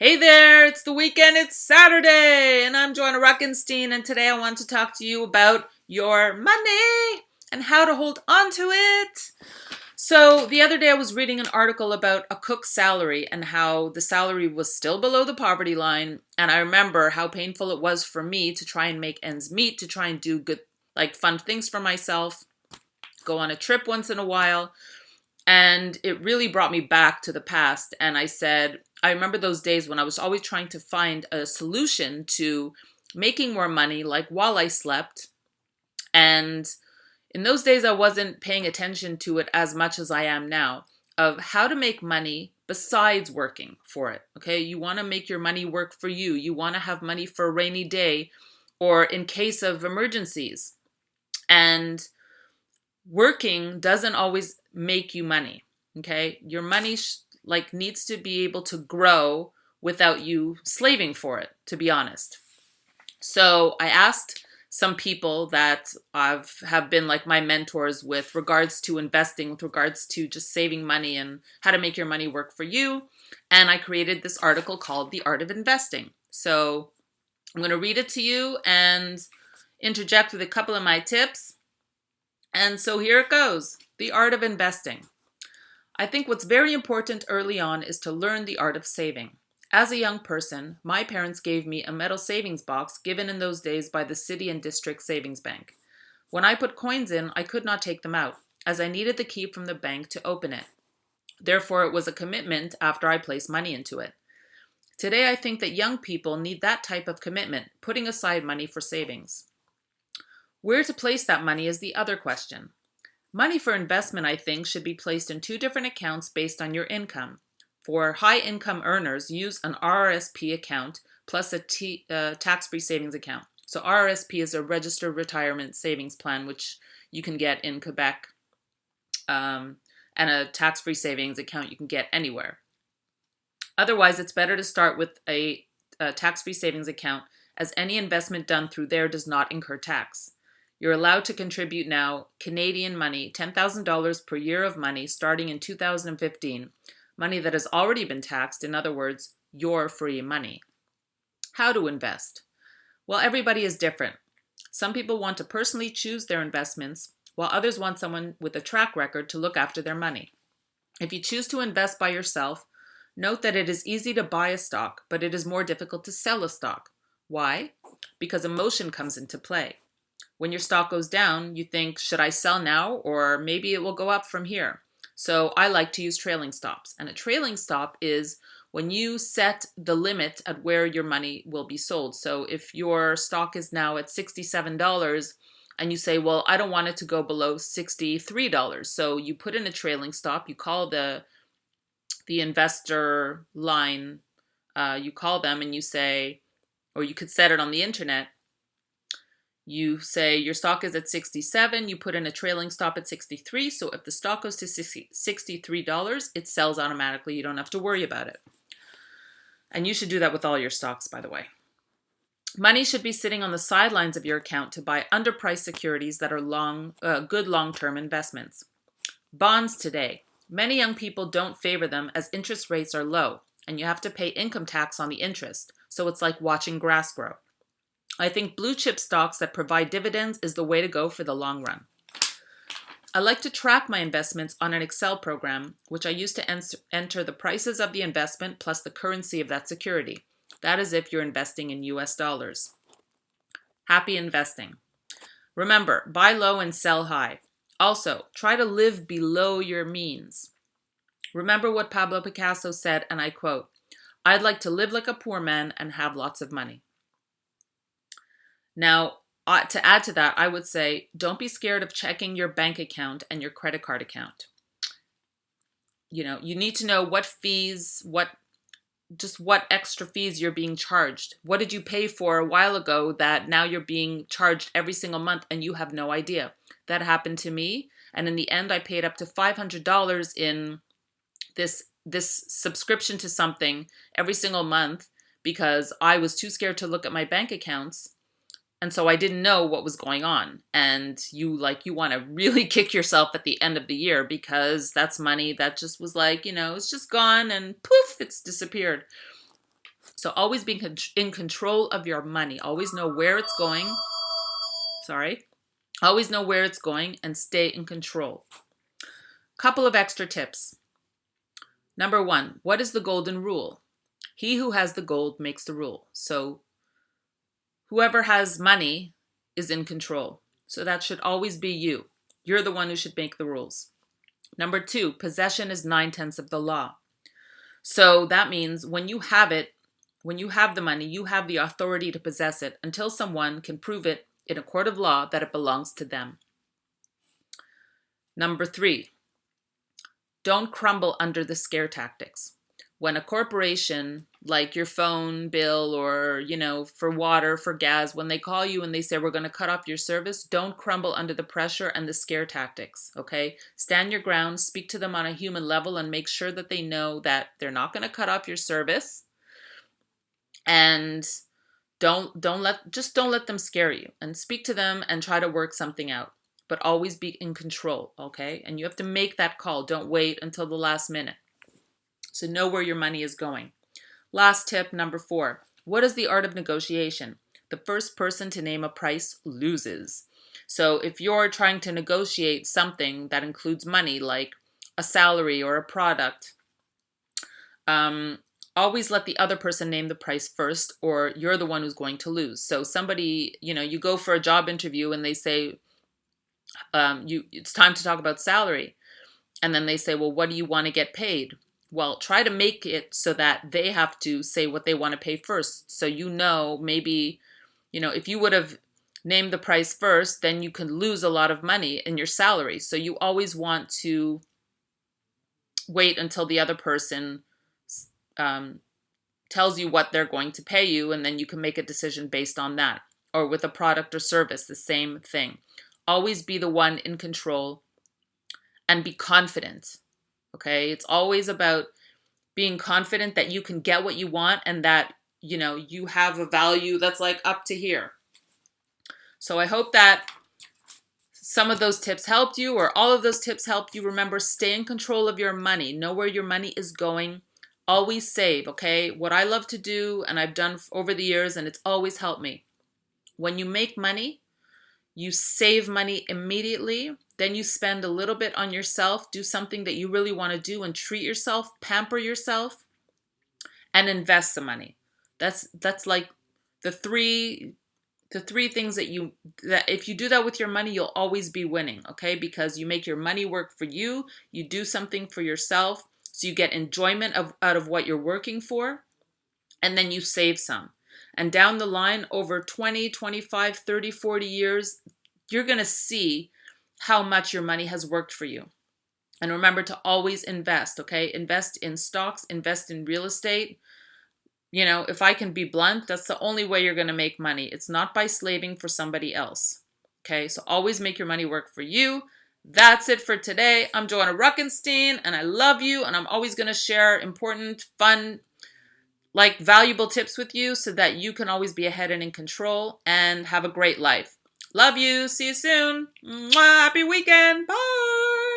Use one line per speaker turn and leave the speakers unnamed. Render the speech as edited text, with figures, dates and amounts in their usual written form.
Hey there, it's the weekend, it's Saturday, and I'm Joanna Ruckenstein, and today I want to talk to you about your money and how to hold on to it. So, the other day I was reading an article about a cook's salary and how the salary was still below the poverty line, and I remember how painful it was for me to try and make ends meet, to try and do good, like fun things for myself, go on a trip once in a while. And it really brought me back to the past. And I remember those days when I was always trying to find a solution to making more money, like while I slept. And in those days, I wasn't paying attention to it as much as I am now, of how to make money besides working for it. Okay. You want to make your money work for you. You want to have money for a rainy day or in case of emergencies. And working doesn't always make you money. Okay, your money needs to be able to grow without you slaving for it, to be honest. So I asked some people that have been like my mentors with regards to investing, with regards to just saving money and how to make your money work for you. And I created this article called The Art of Investing. So I'm going to read it to you and interject with a couple of my tips. And so here it goes. The art of investing. I think what's very important early on is to learn the art of saving. As a young person, my parents gave me a metal savings box given in those days by the city and district savings bank. When I put coins in, I could not take them out, as I needed the key from the bank to open it. Therefore, it was a commitment after I placed money into it. Today, I think that young people need that type of commitment, putting aside money for savings. Where to place that money is the other question. Money for investment, I think, should be placed in two different accounts based on your income. For high-income earners, use an RRSP account plus a tax-free savings account. So RRSP is a registered retirement savings plan, which you can get in Quebec, and a tax-free savings account you can get anywhere. Otherwise, it's better to start with a tax-free savings account, as any investment done through there does not incur tax. You're allowed to contribute now Canadian money, $10,000 per year of money starting in 2015, money that has already been taxed, in other words, your free money. How to invest? Well, everybody is different. Some people want to personally choose their investments, while others want someone with a track record to look after their money. If you choose to invest by yourself, note that it is easy to buy a stock, but it is more difficult to sell a stock. Why? Because emotion comes into play. When your stock goes down, you think, should I sell now or maybe it will go up from here? So I like to use trailing stops. And a trailing stop is when you set the limit at where your money will be sold. So if your stock is now at $67 and you say, well, I don't want it to go below $63. So you put in a trailing stop, you call the investor line, you call them and you say, or you could set it on the internet. You say your stock is at 67, you put in a trailing stop at 63, so if the stock goes to $63, it sells automatically. You don't have to worry about it. And you should do that with all your stocks, by the way. Money should be sitting on the sidelines of your account to buy underpriced securities that are good long-term investments. Bonds today. Many young people don't favor them as interest rates are low, and you have to pay income tax on the interest, so it's like watching grass grow. I think blue chip stocks that provide dividends is the way to go for the long run. I like to track my investments on an Excel program, which I use to enter the prices of the investment plus the currency of that security. That is if you're investing in US dollars. Happy investing. Remember, buy low and sell high. Also, try to live below your means. Remember what Pablo Picasso said, and I quote, "I'd like to live like a poor man and have lots of money." Now, to add to that, I would say, don't be scared of checking your bank account and your credit card account. You need to know what fees, what extra fees you're being charged. What did you pay for a while ago that now you're being charged every single month and you have no idea? That happened to me. And in the end, I paid up to $500 in this subscription to something every single month because I was too scared to look at my bank accounts. And so I didn't know what was going on. And you want to really kick yourself at the end of the year because that's money that just was it's just gone and poof, it's disappeared. So always be in control of your money. Always know where it's going. Sorry. Always know where it's going and stay in control. Couple of extra tips. Number 1, what is the golden rule? He who has the gold makes the rule. So whoever has money is in control. So that should always be you. You're the one who should make the rules. Number 2, possession is 9/10 of the law. So that means when you have it, when you have the money, you have the authority to possess it until someone can prove it in a court of law that it belongs to them. Number 3, don't crumble under the scare tactics. When a corporation, like your phone bill or, for water, for gas, when they call you and they say, we're going to cut off your service, don't crumble under the pressure and the scare tactics, okay? Stand your ground, speak to them on a human level, and make sure that they know that they're not going to cut off your service. And don't let them scare you, and speak to them and try to work something out. But always be in control, okay? And you have to make that call. Don't wait until the last minute. So know where your money is going. Last tip, number 4. What is the art of negotiation? The first person to name a price loses. So if you're trying to negotiate something that includes money, like a salary or a product, always let the other person name the price first, or you're the one who's going to lose. So somebody, you go for a job interview and they say, it's time to talk about salary. And then they say, well, what do you want to get paid? Well, try to make it so that they have to say what they want to pay first. So maybe, if you would have named the price first, then you can lose a lot of money in your salary. So you always want to wait until the other person tells you what they're going to pay you, and then you can make a decision based on that. Or with a product or service, the same thing. Always be the one in control and be confident. Okay, it's always about being confident that you can get what you want and that, you have a value that's like up to here. So I hope that some of those tips helped you, or all of those tips helped you. Remember, stay in control of your money. Know where your money is going. Always save, okay? What I love to do, and I've done over the years, and it's always helped me. When you make money, you save money immediately. Then you spend a little bit on yourself, do something that you really want to do and treat yourself, pamper yourself, and invest the money. That's like the three things that if you do that with your money, you'll always be winning, okay? Because you make your money work for you, you do something for yourself, so you get enjoyment out of what you're working for, and then you save some. And down the line, over 20, 25, 30, 40 years, you're going to see how much your money has worked for you. And remember to always invest, okay? Invest in stocks, invest in real estate. If I can be blunt, that's the only way you're going to make money. It's not by slaving for somebody else, okay? So always make your money work for you. That's it for today. I'm Joanna Ruckenstein, and I love you, and I'm always going to share important, fun, valuable tips with you so that you can always be ahead and in control and have a great life. Love you. See you soon. Mwah, happy weekend. Bye.